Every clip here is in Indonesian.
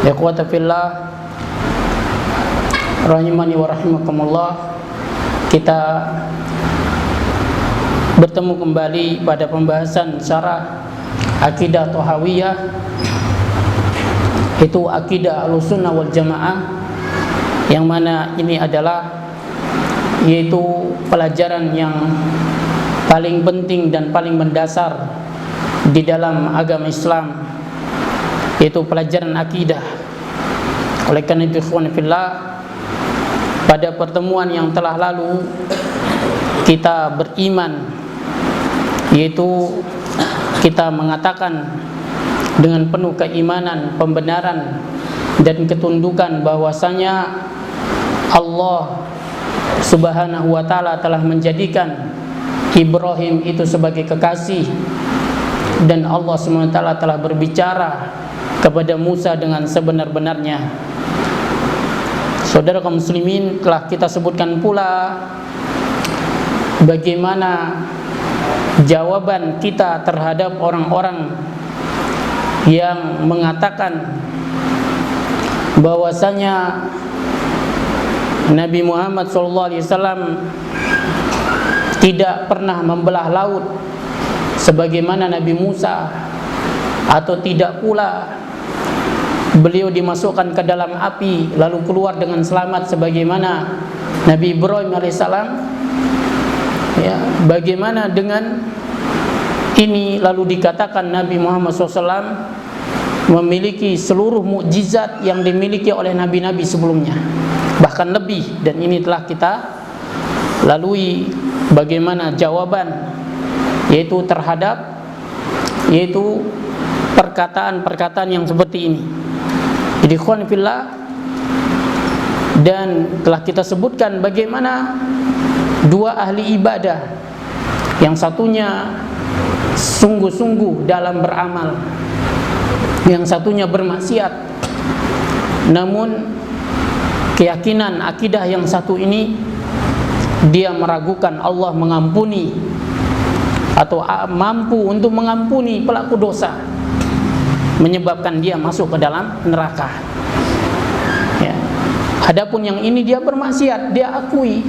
Ikhwata fillah, rahimani wa rahimakumullah. Kita bertemu kembali pada pembahasan syarah akidah Thahawiyah, itu akidah Ahlussunnah wal Jamaah, yang mana ini adalah yaitu pelajaran yang paling penting dan paling mendasar di dalam agama Islam, yaitu pelajaran akidah. Oleh karena itu, ikhwan fillah, pada pertemuan yang telah lalu kita beriman, yaitu kita mengatakan dengan penuh keimanan, pembenaran dan ketundukan bahwasanya Allah Subhanahu wa ta'ala telah menjadikan Ibrahim itu sebagai kekasih, dan Allah Subhanahu wa ta'ala telah berbicara kepada Musa dengan sebenar-benarnya. Saudara kaum muslimin, telah kita sebutkan pula bagaimana jawaban kita terhadap orang-orang yang mengatakan bahwasanya Nabi Muhammad SAW tidak pernah membelah laut sebagaimana Nabi Musa, atau tidak pula beliau dimasukkan ke dalam api lalu keluar dengan selamat sebagaimana Nabi Ibrahim alaihissalam. Ya, bagaimana dengan ini lalu dikatakan Nabi Muhammad SAW memiliki seluruh mukjizat yang dimiliki oleh nabi-nabi sebelumnya, bahkan lebih. Dan ini telah kita lalui bagaimana jawaban yaitu terhadap yaitu perkataan-perkataan yang seperti ini. Jadi ikhwan fillah, dan telah kita sebutkan bagaimana dua ahli ibadah, yang satunya sungguh-sungguh dalam beramal, yang satunya bermaksiat, namun keyakinan akidah yang satu ini dia meragukan Allah mengampuni atau mampu untuk mengampuni pelaku dosa, menyebabkan dia masuk ke dalam neraka. Ya. Adapun yang ini dia bermaksiat, dia akui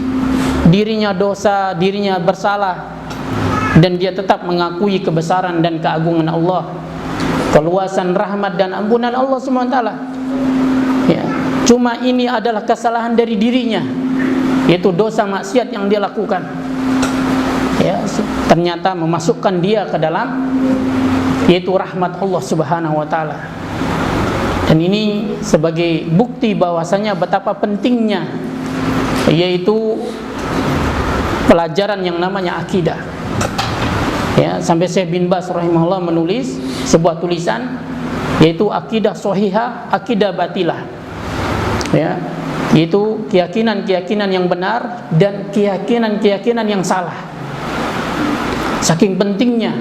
dirinya dosa, dirinya bersalah, dan dia tetap mengakui kebesaran dan keagungan Allah, keluasan rahmat dan ampunan Allah SWT. Ya. Cuma ini adalah kesalahan dari dirinya, yaitu dosa maksiat yang dia lakukan. Ya, ternyata memasukkan dia ke dalam yaitu rahmat Allah Subhanahu wa ta'ala. Dan ini sebagai bukti bahwasanya betapa pentingnya yaitu pelajaran yang namanya akidah. Ya, sampai Syekh bin Baz rahimahullah menulis sebuah tulisan yaitu akidah shahihah, akidah batilah. Ya, yaitu keyakinan-keyakinan yang benar dan keyakinan-keyakinan yang salah. Saking pentingnya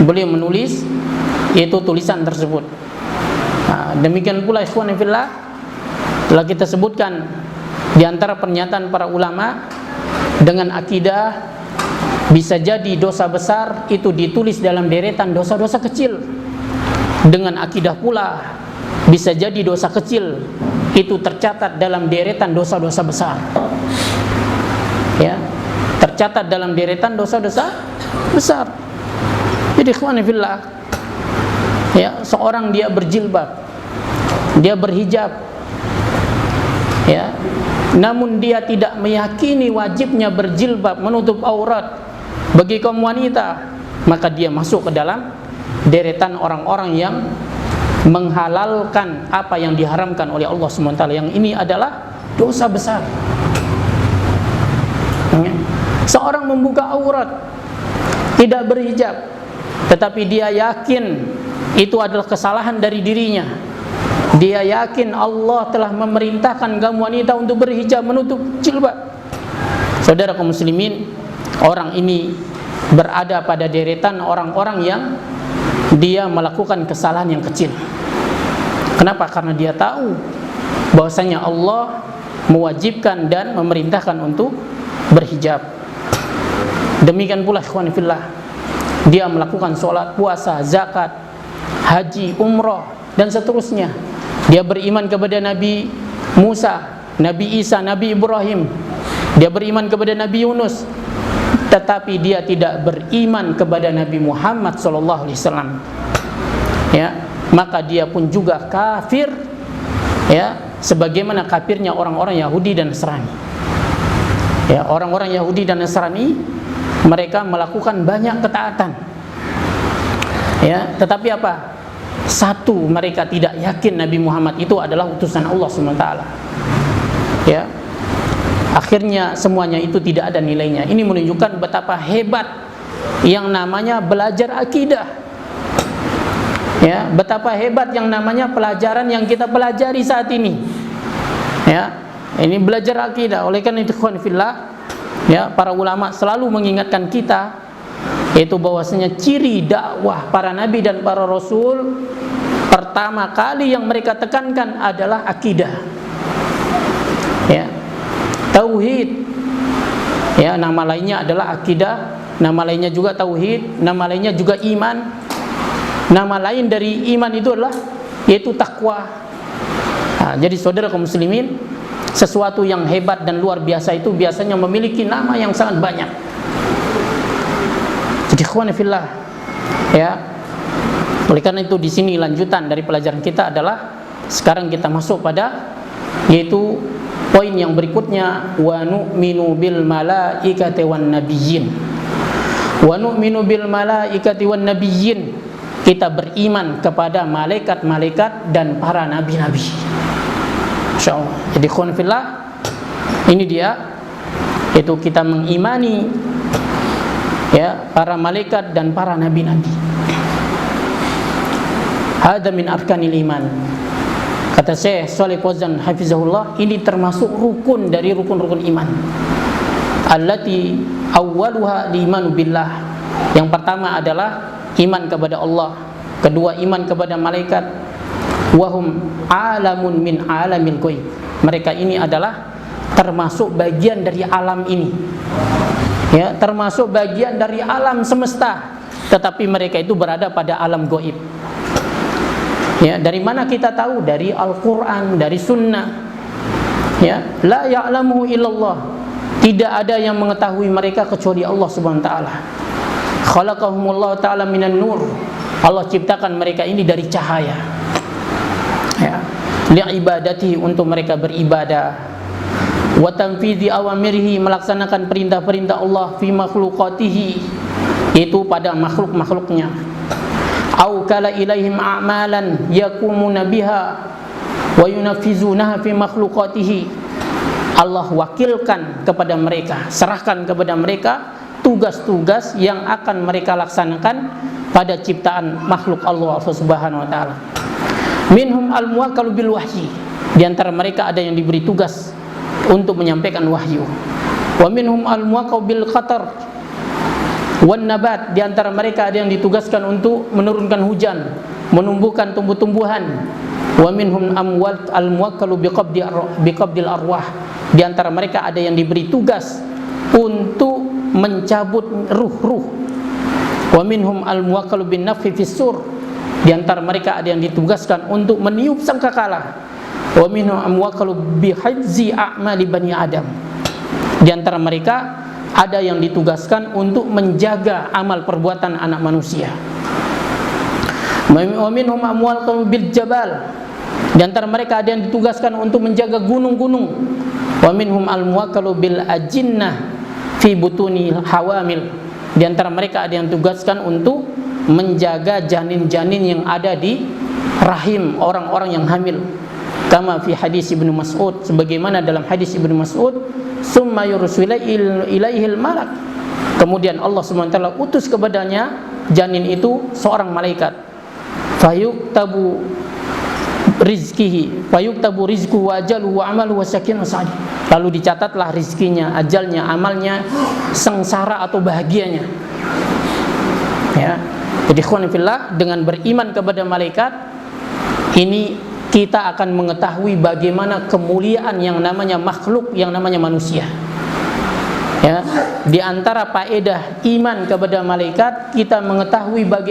beliau menulis yaitu tulisan tersebut. Nah, demikian pula ikhwan fillah, telah kita sebutkan di antara pernyataan para ulama, dengan akidah bisa jadi dosa besar itu ditulis dalam deretan dosa-dosa kecil. Dengan akidah pula bisa jadi dosa kecil itu tercatat dalam deretan dosa-dosa besar. Ya, tercatat dalam deretan dosa-dosa besar. Jadi ikhwan fillah, ya, seorang dia berjilbab, dia berhijab, ya, namun dia tidak meyakini wajibnya berjilbab menutup aurat bagi kaum wanita, maka dia masuk ke dalam deretan orang-orang yang menghalalkan apa yang diharamkan oleh Allah SWT. Yang ini adalah dosa besar. Seorang membuka aurat, tidak berhijab, tetapi dia yakin itu adalah kesalahan dari dirinya. Dia yakin Allah telah memerintahkan kaum wanita untuk berhijab, menutup jilbab. Saudara kaum muslimin, orang ini berada pada deretan orang-orang yang dia melakukan kesalahan yang kecil. Kenapa? Karena dia tahu bahwasanya Allah mewajibkan dan memerintahkan untuk berhijab. Demikian pula ikhwan fillah, dia melakukan sholat, puasa, zakat, haji, umrah, dan seterusnya. Dia beriman kepada Nabi Musa, Nabi Isa, Nabi Ibrahim. Dia beriman kepada Nabi Yunus, tetapi dia tidak beriman kepada Nabi Muhammad SAW. Ya, maka dia pun juga kafir, ya, sebagaimana kafirnya orang-orang Yahudi dan Nasrani. Ya, orang-orang Yahudi dan Nasrani mereka melakukan banyak ketaatan. Ya, tetapi apa? Satu, mereka tidak yakin Nabi Muhammad itu adalah utusan Allah SWT. Ya, akhirnya semuanya itu tidak ada nilainya. Ini menunjukkan betapa hebat yang namanya belajar akidah. Ya, betapa hebat yang namanya pelajaran yang kita pelajari saat ini. Ya, ini belajar akidah. Oleh karena itu, ikhwan fillah, ya, para ulama selalu mengingatkan kita, yaitu bahwasanya ciri dakwah para nabi dan para rasul pertama kali yang mereka tekankan adalah akidah. Ya, tauhid. Ya, nama lainnya adalah akidah, nama lainnya juga tauhid, nama lainnya juga iman. Nama lain dari iman itu adalah yaitu takwa. Nah, jadi saudara kaum muslimin, sesuatu yang hebat dan luar biasa itu biasanya memiliki nama yang sangat banyak. Jadi ikhwan fillah, ya. Oleh karena itu di sini lanjutan dari pelajaran kita adalah sekarang kita masuk pada yaitu poin yang berikutnya, wa nu'minu bil malaikati wan nabiyyin. Wa nu'minu bil malaikati wan nabiyyin. Kita beriman kepada malaikat-malaikat dan para nabi-nabi. Insyaallah. Jadi ikhwan fillah, ini dia, yaitu kita mengimani, ya, para malaikat dan para nabi-nabi. Hada min arkanil iman. Kata Syekh Shalih Fauzan hafizahullah, ini termasuk rukun dari rukun-rukun iman. Allati awwaluha al-imanu billah. Yang pertama adalah iman kepada Allah, kedua iman kepada malaikat. Wahum alamun min alamil ghaib. Mereka ini adalah termasuk bagian dari alam ini. Ya, termasuk bagian dari alam semesta, tetapi mereka itu berada pada alam gaib. Ya, dari mana kita tahu? Dari Al-Quran, dari Sunnah. Ya, la ya'lamuhu illallah. Tidak ada yang mengetahui mereka kecuali Allah Subhanahu wa taala. Khalaqahumullah ta'ala minan nur. Allah ciptakan mereka ini dari cahaya. Ya, li'ibadatihi, untuk mereka beribadah. Wa tanfidhi awamirihi, melaksanakan perintah-perintah Allah fi makhluqatihi, yaitu pada makhluk-makhluknya. Au kala ilaihim a'malan yakumuna biha wa yunafizunaha fi makhluqatihi. Allah wakilkan kepada mereka, serahkan kepada mereka tugas-tugas yang akan mereka laksanakan pada ciptaan makhluk Allah Subhanahu wa taala. Minhum al-muwakkalu bil wahyi. Di antara mereka ada yang diberi tugas untuk menyampaikan wahyu. Wa minhum al-muwakkalu bil qatar wan nabat. Di antara mereka ada yang ditugaskan untuk menurunkan hujan, menumbuhkan tumbuh-tumbuhan. Wa minhum amwal al-muwakkalu biqabdil arwah. Di antara mereka ada yang diberi tugas untuk mencabut ruh-ruh. Wa minhum al-muwakkalu bin nafhi fis sur. Di antara mereka ada yang ditugaskan untuk meniup sangkakala. Wa minhum al-muwakkalu bi hajzi a'mali bani Adam. Di antara mereka ada yang ditugaskan untuk menjaga amal perbuatan anak manusia. Wa minhum al-muwakkalu bil jabal. Di antara mereka ada yang ditugaskan untuk menjaga gunung-gunung. Wa minhum al-muwakkalu bil ajinnah fi butuni hawamil. Di antara mereka ada yang ditugaskan untuk menjaga janin-janin yang ada di rahim orang-orang yang hamil. Kama fi hadis Ibnu Mas'ud, sebagaimana dalam hadis Ibnu Mas'ud, summa yursilu ilaihil malak. Kemudian Allah Subhanahu wa taala utus kepadanya janin itu seorang malaikat. Fayuktabu rizkihi, fayuktabu rizquhu wa ajaluhu wa amaluhu wa sakinah sa'id. Lalu dicatatlah rizkinya, ajalnya, amalnya, sengsara atau bahagianya. Ya. Jadi ikhwan fillah, dengan beriman kepada malaikat ini kita akan mengetahui bagaimana kemuliaan yang namanya makhluk, yang namanya manusia. Ya, di antara faedah iman kepada malaikat, kita mengetahui bagaimana